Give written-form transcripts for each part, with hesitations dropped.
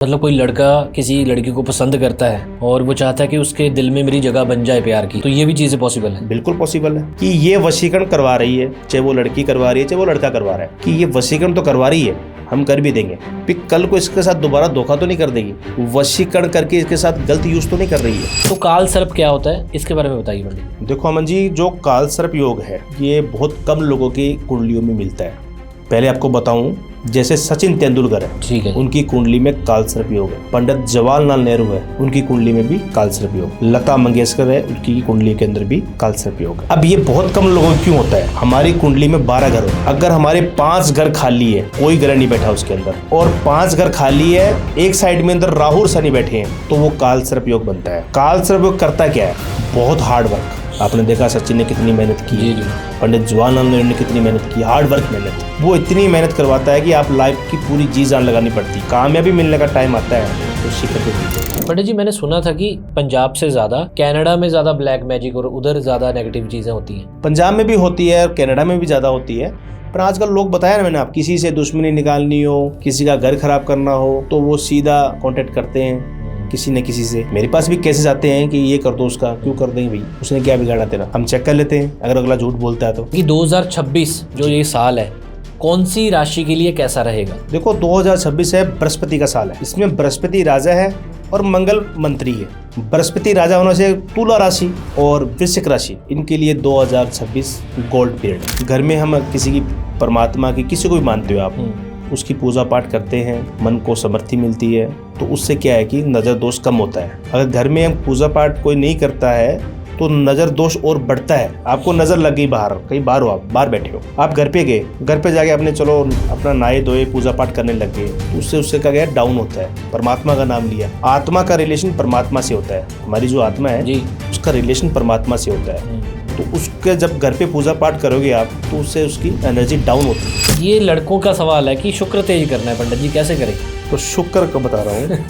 मतलब कोई लड़का किसी लड़की को पसंद करता है और वो चाहता है कि उसके दिल में मेरी जगह बन जाए प्यार की, तो ये भी चीजें पॉसिबल है। बिल्कुल पॉसिबल है कि ये वशीकरण करवा रही है, चाहे वो लड़की करवा रही है चाहे वो लड़का करवा रहा है, कि ये वशीकरण तो करवा रही है, हम कर भी देंगे, फिर कल को इसके साथ दोबारा धोखा तो नहीं कर देगी, वशीकरण करके इसके साथ गलत यूज तो नहीं कर रही है। तो काल सर्प क्या होता है, इसके बारे में बताइए पंडित। देखो अमन जी, जो काल सर्प योग है ये बहुत कम लोगों की कुंडलियों में मिलता है। पहले आपको बताऊं, जैसे सचिन तेंदुलकर है, ठीक है, उनकी कुंडली में काल सर्प योग है। पंडित जवाहरलाल नेहरू है, उनकी कुंडली में भी काल सर्प योग। लता मंगेशकर है, उनकी कुंडली के अंदर भी काल सर्प योग है। अब ये बहुत कम लोगों क्यों होता है? हमारी कुंडली में 12 घर हो, अगर हमारे 5 घर खाली है, कोई ग्रह नहीं बैठा उसके अंदर, और 5 घर खाली है, एक साइड में अंदर राहु और शनि बैठे हैं, तो वो काल सर्प योग बनता है। काल सर्प योग करता क्या है? बहुत हार्ड वर्क। आपने देखा सचिन ने कितनी मेहनत की, जी जी, पंडित जवाहरलाल नेहरू ने कितनी मेहनत की, हार्ड वर्क मेहनत। वो इतनी मेहनत करवाता है कि आप लाइफ की पूरी जी जान लगानी पड़ती। कामयाबी मिलने का टाइम आता है तो शिखर पे पहुंचो। पंडित जी मैंने सुना था कि पंजाब से ज्यादा कनाडा में ज्यादा ब्लैक मैजिक और उधर ज्यादा नेगेटिव चीजें होती हैं। पंजाब में भी होती है और कनाडा में भी ज्यादा होती है, पर आजकल लोग बताया ना मैंने, आप किसी से दुश्मनी निकालनी हो, किसी का घर खराब करना हो, तो वो सीधा कांटेक्ट करते हैं किसी न किसी से। मेरे पास भी केसेस आते हैं कि ये कर दो उसका, क्यों कर देंगे भाई, उसने क्या बिगाड़ा तेरा, हम चेक कर लेते हैं अगर अगला झूठ बोलता है तो। कि 2026 जो ये साल है, कौन सी राशि के लिए कैसा रहेगा? देखो 2026 है, बृहस्पति का साल है। इसमें बृहस्पति राजा है और मंगल मंत्री है। बृहस्पति राजा होने से तुला राशि और वृश्चिक राशि, इनके लिए 2026 गोल्ड पीरियड। घर में हम किसी की, परमात्मा की, किसी को भी मानते हो आप, उसकी पूजा पाठ करते हैं, मन को समृद्धि मिलती है, तो उससे क्या है कि नज़र दोष कम होता है। अगर घर में हम पूजा पाठ कोई नहीं करता है तो नज़र दोष और बढ़ता है। आपको नज़र लग गई बाहर, कहीं बाहर हो, आप बाहर बैठे हो, आप घर पे गए, घर पे जाके आपने चलो अपना नहाए धोए पूजा पाठ करने लग गए, तो उससे क्या गया, डाउन होता है। परमात्मा का नाम लिया, आत्मा का रिलेशन परमात्मा से होता है। हमारी जो आत्मा है जी, उसका रिलेशन परमात्मा से होता है, तो उसके जब घर पे पूजा पाठ करोगे आप, तो उससे उसकी एनर्जी डाउन होती है। ये लड़कों का सवाल है कि शुक्र तेज करना है, पंडित जी कैसे करें? तो शुक्र को बता रहा हूँ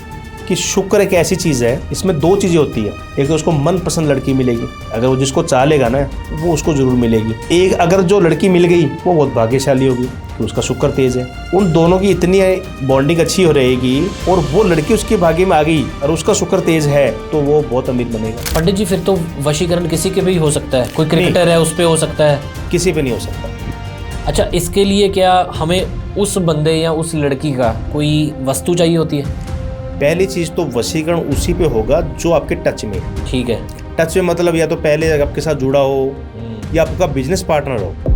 कि शुक्र एक ऐसी चीज़ है, इसमें 2 चीज़ें होती है। एक तो उसको मनपसंद लड़की मिलेगी, अगर वो जिसको चाह लेगा ना वो उसको जरूर मिलेगी। एक अगर जो लड़की मिल गई वो बहुत भाग्यशाली होगी, तो उसका शुक्र तेज है। उन दोनों की इतनी बॉन्डिंग अच्छी हो रहेगी और वो लड़की उसके भाग्य में आ गई और उसका शुक्र तेज है, तो वो बहुत अमीर बनेगा। पंडित जी फिर तो वशीकरण किसी के भी हो सकता है, कोई क्रिकेटर है उस पे हो सकता है? किसी पे नहीं हो सकता। अच्छा, इसके लिए क्या हमें उस बंदे या उस लड़की का कोई वस्तु चाहिए होती है? पहली चीज़ तो वशीकरण उसी पे होगा जो आपके टच में। ठीक है, टच में मतलब या तो पहले आपके साथ जुड़ा हो या आपका बिजनेस पार्टनर हो।